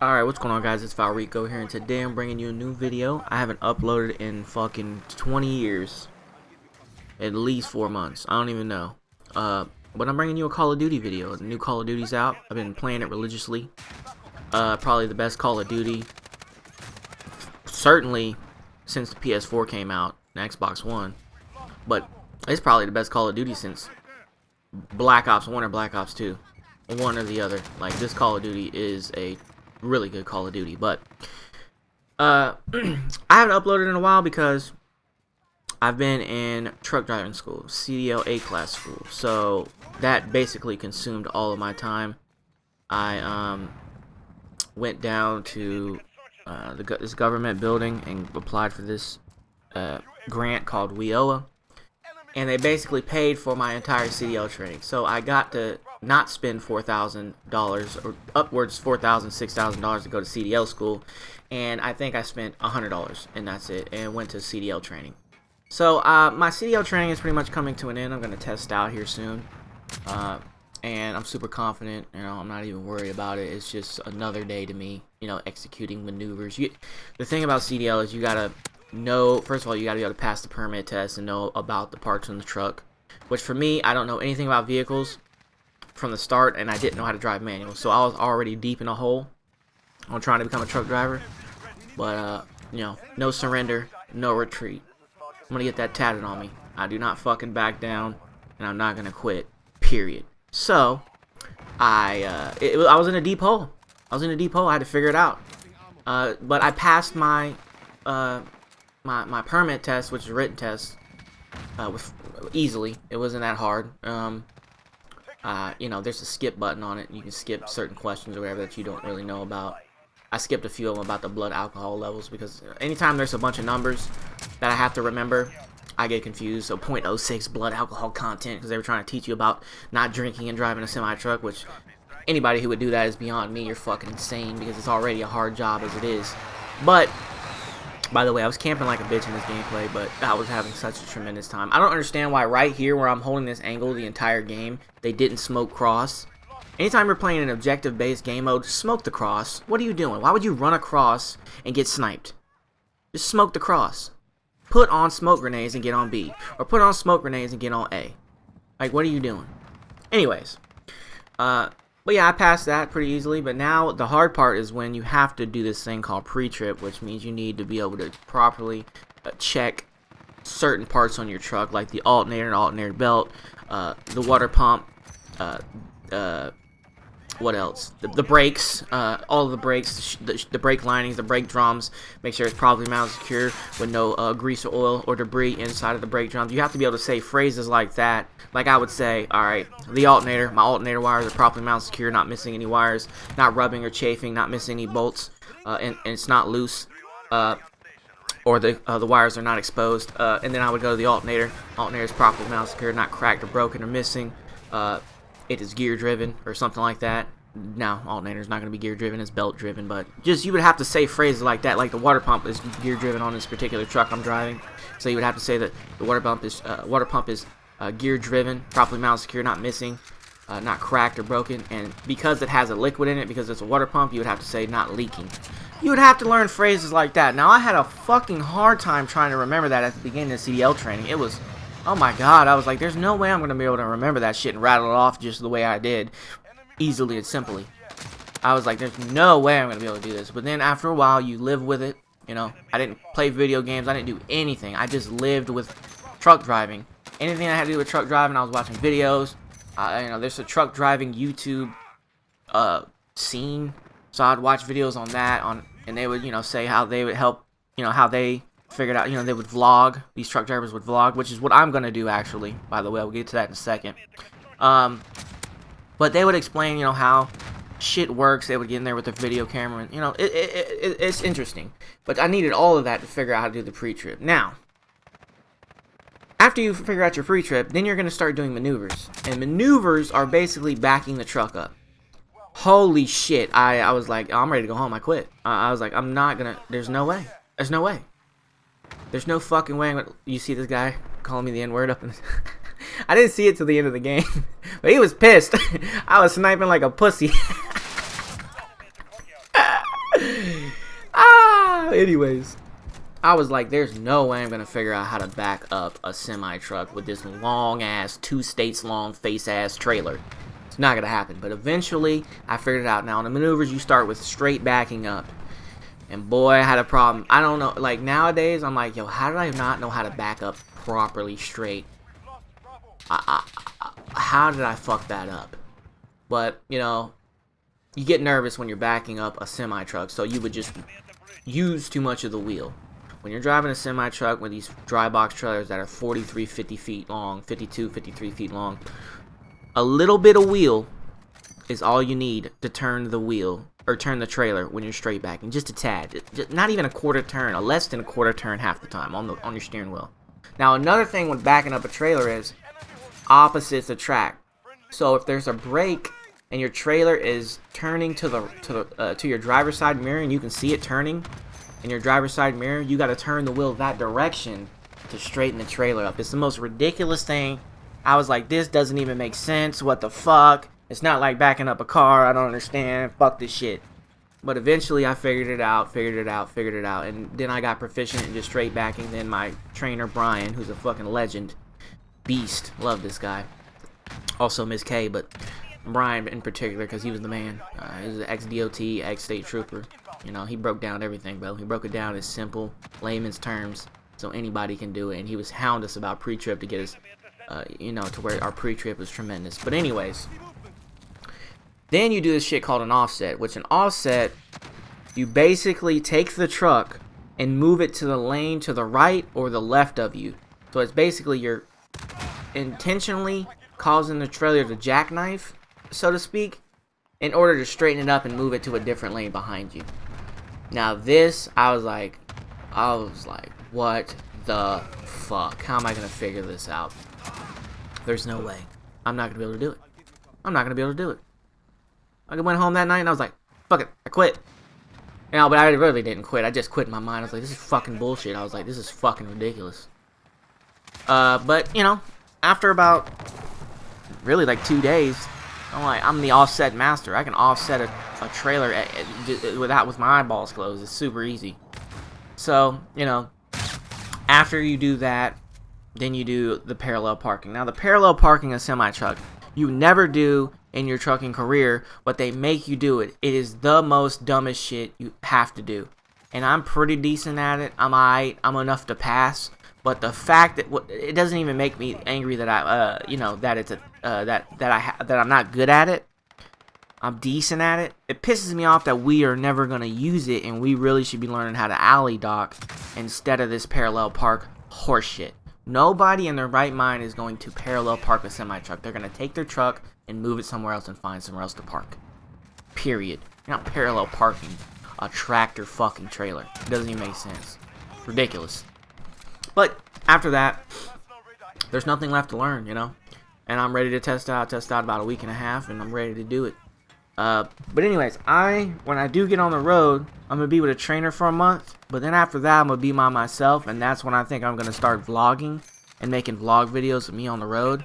Alright, what's going on, guys? It's Valrico here, and today I'm bringing you a new video. I haven't uploaded in fucking 20 years. At least 4 months. I don't even know. But I'm bringing you a Call of Duty video. The new Call of Duty's out. I've been playing it religiously. Probably the best Call of Duty. Certainly since the PS4 came out, and Xbox One. But it's probably the best Call of Duty since Black Ops 1 or Black Ops 2. One or the other. Like, this Call of Duty is a really good Call of Duty, but I haven't uploaded in a while because I've been in truck driving school, CDL A-class school, so that basically consumed all of my time. I went down to this government building and applied for this grant called WIOA, and they basically paid for my entire CDL training, so I got to not spend $4,000 or upwards $4,000, $6,000 to go to CDL school, and I think I spent $100 and that's it, and went to CDL training. So my CDL training is pretty much coming to an end. I'm going to test out here soon, and I'm super confident. You know, I'm not even worried about it. It's just another day to me, you know, executing maneuvers. The thing about CDL is you gotta know, first of all, you gotta be able to pass the permit test and know about the parts on the truck, which for me, I don't know anything about vehicles from the start, and I didn't know how to drive manual, so I was already deep in a hole on trying to become a truck driver. But you know, no surrender, no retreat. I'm gonna get that tatted on me. I do not fucking back down, and I'm not gonna quit, period. So I was in a deep hole. I had to figure it out, but I passed my my permit test, which is a written test, easily. It wasn't that hard. You know, there's a skip button on it. You can skip certain questions or whatever that you don't really know about. I skipped a few of them about the blood alcohol levels because anytime there's a bunch of numbers that I have to remember, I get confused. So 0.06 blood alcohol content, because they were trying to teach you about not drinking and driving a semi-truck, which anybody who would do that is beyond me. You're fucking insane, because it's already a hard job as it is. But by the way, I was camping like a bitch in this gameplay, but I was having such a tremendous time. I don't understand why right here where I'm holding this angle the entire game, they didn't smoke cross. Anytime you're playing an objective-based game mode, smoke the cross. What are you doing? Why would you run across and get sniped? Just smoke the cross. Put on smoke grenades and get on B. Or put on smoke grenades and get on A. Like, what are you doing? Anyways. But yeah, I passed that pretty easily, but now the hard part is when you have to do this thing called pre-trip, which means you need to be able to properly check certain parts on your truck, like the alternator and alternator belt, the water pump, what else? The brakes, all of the brakes, the brake linings, the brake drums. Make sure it's properly mounted secure with no grease or oil or debris inside of the brake drums. You have to be able to say phrases like that. Like I would say, alright, the alternator, my alternator wires are properly mounted secure, not missing any wires, not rubbing or chafing, not missing any bolts, and it's not loose, or the wires are not exposed. And then I would go to the alternator. Alternator is properly mounted secure, not cracked or broken or missing. It is gear driven or something like that. Now, alternator is not going to be gear driven, it's belt driven, but just you would have to say phrases like that. Like the water pump is gear driven on this particular truck I'm driving, so you would have to say that the water pump is gear driven, properly mounted secure, not missing, not cracked or broken, and because it has a liquid in it, because it's a water pump, you would have to say not leaking. You would have to learn phrases like that. Now, I had a fucking hard time trying to remember that at the beginning of CDL training. It was, oh my god, I was like, there's no way I'm going to be able to remember that shit and rattle it off just the way I did, easily and simply. I was like, there's no way I'm going to be able to do this. But then after a while, you live with it, you know. I didn't play video games, I didn't do anything. I just lived with truck driving. Anything I had to do with truck driving, I was watching videos. You know, there's a truck driving YouTube scene, so I'd watch videos on that, and they would, you know, say how they would help, you know, how they figured out, you know, they would vlog. These truck drivers would vlog, which is what I'm gonna do actually. By the way, we'll get to that in a second. But they would explain, you know, how shit works. They would get in there with their video camera, and you know, it's interesting. But I needed all of that to figure out how to do the pre-trip. Now, after you figure out your pre-trip, then you're going to start doing maneuvers. And maneuvers are basically backing the truck up. Holy shit. I was like, oh, I'm ready to go home. I quit. I was like, I'm not going to, there's no way. There's no way. There's no fucking way. You see this guy calling me the N-word up in I didn't see it till the end of the game. But he was pissed. I was sniping like a pussy. Anyways, I was like, there's no way I'm going to figure out how to back up a semi-truck with this long-ass, 2 states long face-ass trailer. It's not going to happen. But eventually, I figured it out. Now, in the maneuvers, you start with straight backing up. And boy, I had a problem. I don't know. Like, nowadays, I'm like, yo, how did I not know how to back up properly straight? How did I fuck that up? But, you know, you get nervous when you're backing up a semi-truck. So you would just use too much of the wheel. When you're driving a semi-truck with these dry box trailers that are 43, 50 feet long, 52, 53 feet long, a little bit of wheel is all you need to turn the wheel, or turn the trailer when you're straight backing. Just a tad. Just not even a quarter turn, or less than a quarter turn half the time on your steering wheel. Now, another thing with backing up a trailer is opposites attract. So if there's a brake and your trailer is turning to your driver's side mirror and you can see it turning, in your driver's side mirror, you got to turn the wheel that direction to straighten the trailer up. It's the most ridiculous thing. I was like, this doesn't even make sense. What the fuck? It's not like backing up a car. I don't understand. Fuck this shit. But eventually I figured it out. And then I got proficient in just straight backing. Then my trainer, Brian, who's a fucking legend, beast. Love this guy. Also Miss K, but Brian in particular, because he was the man. He was an ex-DOT, ex-state trooper. You know, he broke down everything, bro. He broke it down in simple, layman's terms, so anybody can do it. And he was hound us about pre-trip to get us, you know, to where our pre-trip was tremendous. But anyways, then you do this shit called an offset, which an offset, you basically take the truck and move it to the lane to the right or the left of you. So it's basically you're intentionally causing the trailer to jackknife, so to speak, in order to straighten it up and move it to a different lane behind you. Now this, I was like, what the fuck? How am I going to figure this out? There's no way. I'm not going to be able to do it. I went home that night and I was like, fuck it, I quit. You know, but I really didn't quit. I just quit in my mind. I was like, this is fucking bullshit. I was like, this is fucking ridiculous. But, you know, after about, really like 2 days, I'm like, I'm the offset master. I can offset a trailer with my eyeballs closed. It's super easy. So, you know, after you do that, then you do the parallel parking. Now, the parallel parking a semi-truck, you never do in your trucking career, but they make you do it. It is the most dumbest shit you have to do. And I'm pretty decent at it. I'm alright. I'm enough to pass. But the fact that it doesn't even make me angry that I, you know, that it's that I'm not good at it. I'm decent at it. It pisses me off that we are never gonna use it, and we really should be learning how to alley dock instead of this parallel park horseshit. Nobody in their right mind is going to parallel park a semi truck. They're gonna take their truck and move it somewhere else and find somewhere else to park. Period. You're not parallel parking a tractor fucking trailer. It doesn't even make sense. Ridiculous. But after that, there's nothing left to learn, you know. And I'm ready to test out about a week and a half, and I'm ready to do it. But anyways, when I do get on the road, I'm gonna be with a trainer for a month. But then after that, I'm gonna be by myself, and that's when I think I'm gonna start vlogging and making vlog videos of me on the road.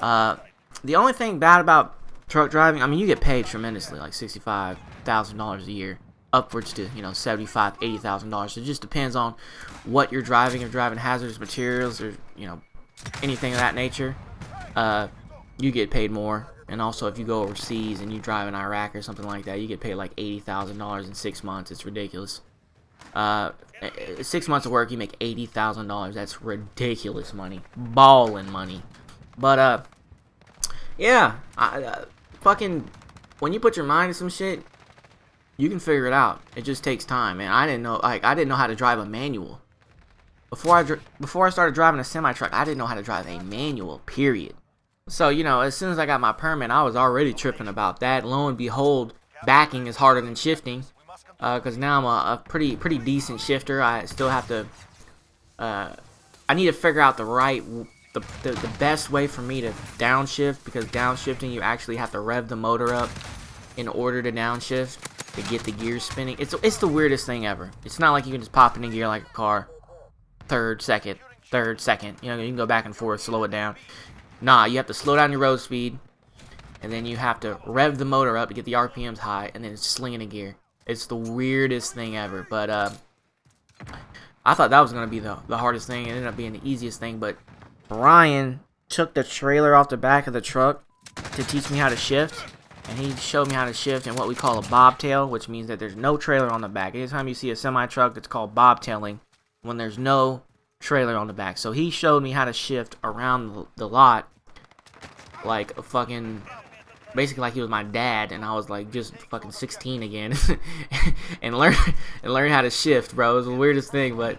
The only thing bad about truck driving, I mean, you get paid tremendously, like $65,000 a year, upwards to, you know, $75,000, $80,000. It just depends on what you're driving. If you're driving hazardous materials or, you know, anything of that nature, you get paid more. And also, if you go overseas and you drive in Iraq or something like that, you get paid like $80,000 in 6 months. It's ridiculous. 6 months of work, you make $80,000. That's ridiculous money. Ballin' money. But, yeah. Fucking, when you put your mind to some shit, you can figure it out. It just takes time, man. I didn't know how to drive a manual. Before I started driving a semi-truck, I didn't know how to drive a manual, period. So, you know, as soon as I got my permit, I was already tripping about that. Lo and behold, backing is harder than shifting. Because now I'm a pretty decent shifter. I still have to, I need to figure out the best way for me to downshift. Because downshifting, you actually have to rev the motor up in order to downshift to get the gears spinning. It's the weirdest thing ever. It's not like you can just pop it in gear like a car. Third, second. You know, you can go back and forth, slow it down. Nah, you have to slow down your road speed, and then you have to rev the motor up to get the RPMs high, and then sling it in gear. It's the weirdest thing ever, but I thought that was going to be the hardest thing. It ended up being the easiest thing, but Brian took the trailer off the back of the truck to teach me how to shift, and he showed me how to shift in what we call a bobtail, which means that there's no trailer on the back. Anytime you see a semi-truck, it's called bobtailing when there's no trailer on the back. So he showed me how to shift around the lot like a fucking, basically like he was my dad, and I was like just fucking 16 again, and learn how to shift, bro. It was the weirdest thing, but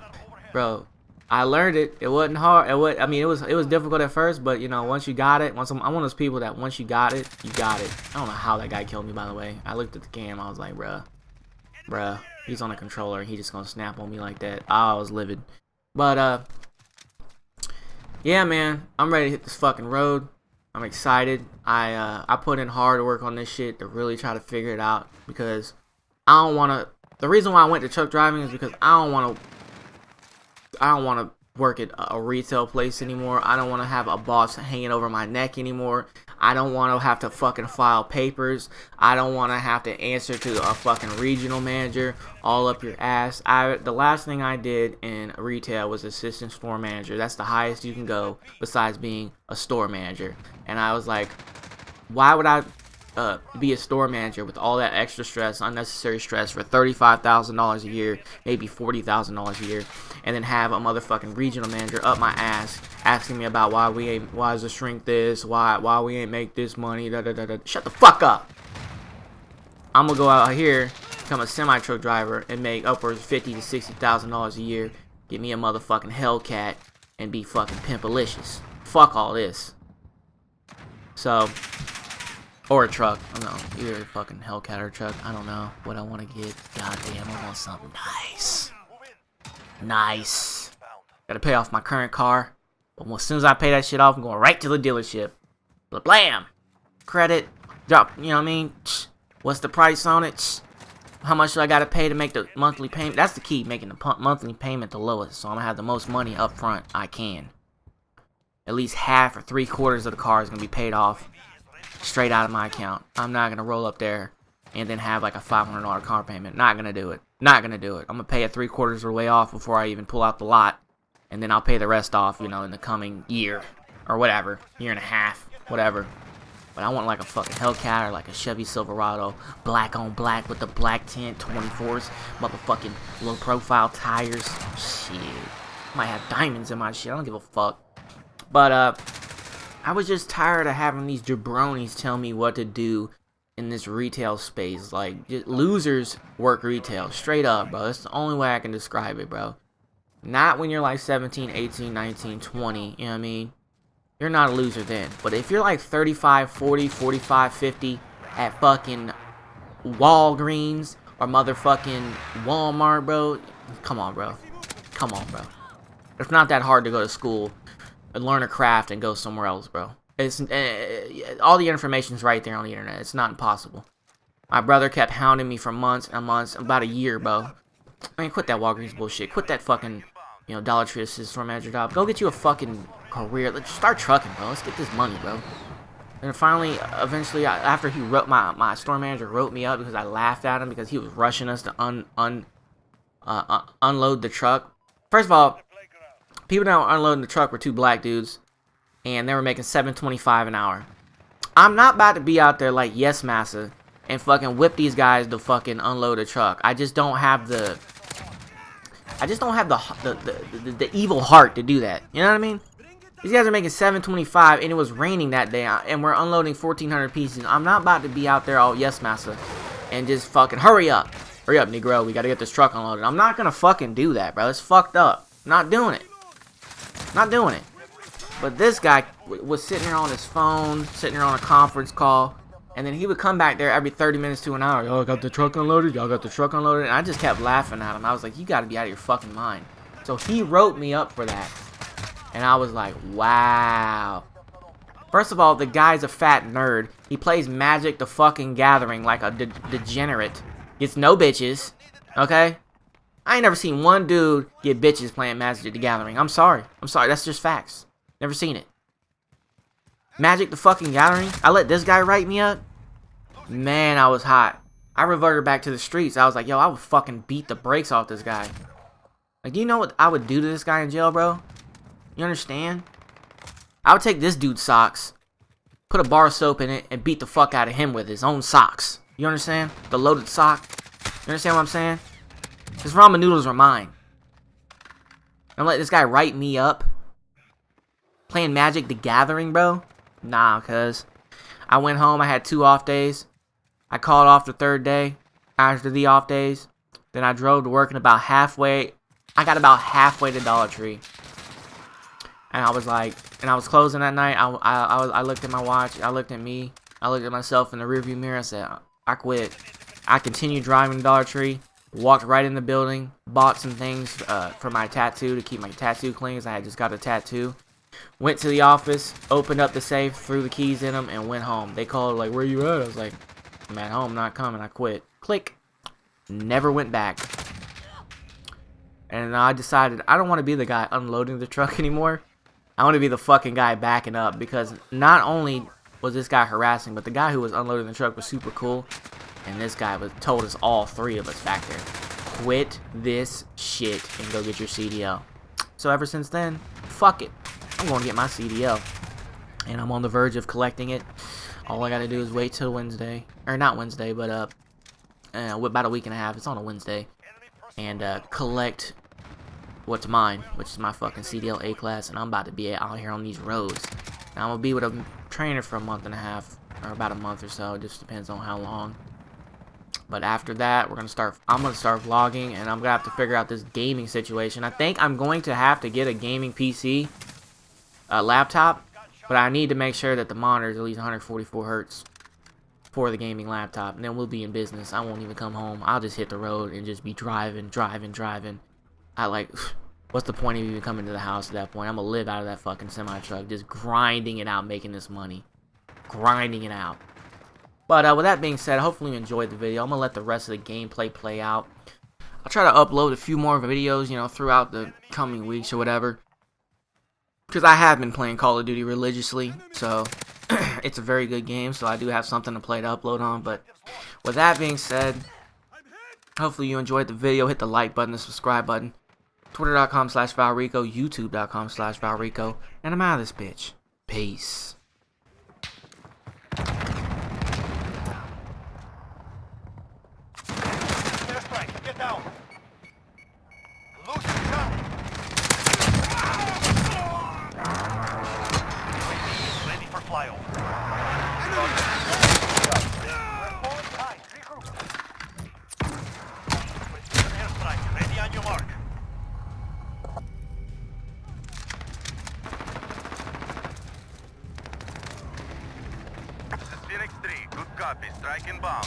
bro, I learned it. It wasn't hard. It was difficult at first, but you know, once you got it, I'm one of those people that once you got it, you got it. I don't know how that guy killed me, by the way. I looked at the cam, I was like, bruh, he's on a controller, he just gonna snap on me like that. I was livid. But yeah, man, I'm ready to hit this fucking road. I'm excited. I put in hard work on this shit to really try to figure it out, because I don't want to. The reason why I went to truck driving is because I don't want to work at a retail place anymore. I don't want to have a boss hanging over my neck anymore. I don't want to have to fucking file papers. I don't want to have to answer to a fucking regional manager all up your ass. The last thing I did in retail was assistant store manager. That's the highest you can go besides being a store manager. And I was like, why would I be a store manager with all that extra stress, unnecessary stress, for $35,000 a year, maybe $40,000 a year, and then have a motherfucking regional manager up my ass asking me about why is the shrink this, why we ain't make this money, da da da da. Shut the fuck up. I'm gonna go out here, become a semi-truck driver, and make upwards of $50,000 to $60,000 a year, get me a motherfucking Hellcat, and be fucking pimpalicious. Fuck all this. So, or a truck. I don't know. Either a fucking Hellcat or a truck. I don't know what I want to get. God damn, I want something nice. Nice. Gotta pay off my current car. But as soon as I pay that shit off, I'm going right to the dealership. Blam! Credit. Drop. You know what I mean? What's the price on it? How much do I gotta pay to make the monthly payment? That's the key. Making the monthly payment the lowest. So I'm gonna have the most money up front I can. At least half or 3/4 of the car is gonna be paid off straight out of my account. I'm not gonna roll up there and then have like a $500 car payment. Not gonna do it. Not gonna do it. I'm gonna pay it 3/4 of the way off before I even pull out the lot, and then I'll pay the rest off, you know, in the coming year or whatever, year and a half, whatever. But I want like a fucking Hellcat or like a Chevy Silverado, black on black with the black tint, 24s, motherfucking low profile tires. Shit, might have diamonds in my shit. I don't give a fuck. But I was just tired of having these jabronis tell me what to do in this retail space. Like, losers work retail. Straight up, bro. That's the only way I can describe it, bro. Not when you're like 17, 18, 19, 20. You know what I mean? You're not a loser then. But if you're like 35, 40, 45, 50 at fucking Walgreens or motherfucking Walmart, bro. Come on, bro. Come on, bro. It's not that hard to go to school and learn a craft and go somewhere else, bro. It's all the information's right there on the internet. It's not impossible. My brother kept hounding me for months and months, about a year, bro. I mean, quit that Walgreens bullshit. Quit that fucking, you know, Dollar Tree assistant store manager job. Go get you a fucking career. Let's start trucking, bro. Let's get this money, bro. And finally, eventually, after he wrote my store manager wrote me up because I laughed at him because he was rushing us to unload the truck. First of all, people that were unloading the truck were two black dudes, and they were making $7.25 an hour. I'm not about to be out there like Yes Massa and fucking whip these guys to fucking unload a truck. I just don't have the evil heart to do that. You know what I mean? These guys are making $7.25, and it was raining that day, and we're unloading 1,400 pieces. I'm not about to be out there all Yes Massa and just fucking hurry up, Negro. We gotta get this truck unloaded. I'm not gonna fucking do that, bro. It's fucked up. Not doing it. Not doing it. But this guy was sitting there on his phone, sitting there on a conference call, and then he would come back there every 30 minutes to an hour. Y'all got the truck unloaded? Y'all got the truck unloaded? And I just kept laughing at him. I was like, you gotta be out of your fucking mind. So he wrote me up for that. And I was like, wow. First of all, the guy's a fat nerd. He plays Magic the fucking Gathering like a degenerate. Gets no bitches. Okay? I ain't never seen one dude get bitches playing Magic the Gathering. I'm sorry. That's just facts. Never seen it. Magic the fucking Gathering? I let this guy write me up? Man, I was hot. I reverted back to the streets. I was like, yo, I would fucking beat the brakes off this guy. Like, do you know what I would do to this guy in jail, bro? You understand? I would take this dude's socks, put a bar of soap in it, and beat the fuck out of him with his own socks. You understand? The loaded sock. You understand what I'm saying? His ramen noodles are mine. I'm let this guy write me up. Playing Magic the Gathering, bro? Nah, cuz. I went home. I had 2 off days. I called off the 3rd day after the off days. Then I drove to work and about halfway. I got about halfway to Dollar Tree. And I was like, and I was closing that night. I looked at my watch. I looked at me. I looked at myself in the rearview mirror. I said, I quit. I continued driving to Dollar Tree. Walked right in the building. Bought some things for my tattoo to keep my tattoo clean, because I had just got a tattoo. Went to the office. Opened up the safe. Threw the keys in them and went home. They called like, where you at? I was like, I'm at home. Not coming. I quit. Click. Never went back. And I decided I don't want to be the guy unloading the truck anymore. I want to be the fucking guy backing up, because not only was this guy harassing, but the guy who was unloading the truck was super cool. And this guy told us, all 3 of us back there, quit this shit and go get your CDL. So ever since then, fuck it. I'm going to get my CDL. And I'm on the verge of collecting it. All I got to do is wait till Wednesday. Or not Wednesday, but about a week and a half. It's on a Wednesday. And collect what's mine, which is my fucking CDL A class, and I'm about to be out here on these roads. Now I'm gonna be with a trainer for a month and a half, or about a month or so. It just depends on how long. But after that, I'm gonna start vlogging, and I'm gonna have to figure out this gaming situation. I think I'm going to have to get a gaming PC, laptop, but I need to make sure that the monitor is at least 144 hertz for the gaming laptop, and then we'll be in business. I won't even come home. I'll just hit the road and just be driving. What's the point of even coming to the house at that point? I'm gonna live out of that fucking semi-truck, just grinding it out, making this money. Grinding it out. But with that being said, hopefully you enjoyed the video. I'm gonna let the rest of the gameplay play out. I'll try to upload a few more videos, you know, throughout the coming weeks or whatever. Because I have been playing Call of Duty religiously, so it's a very good game, so I do have something to play to upload on. But with that being said, hopefully you enjoyed the video. Hit the like button, the subscribe button. Twitter.com/ValRico, YouTube.com/ValRico, and I'm out of this bitch. Peace. Get down. Lose shot. Ready for flyover. Airstrike ready on your mark. This is Phoenix 3. Good copy. Striking bomb.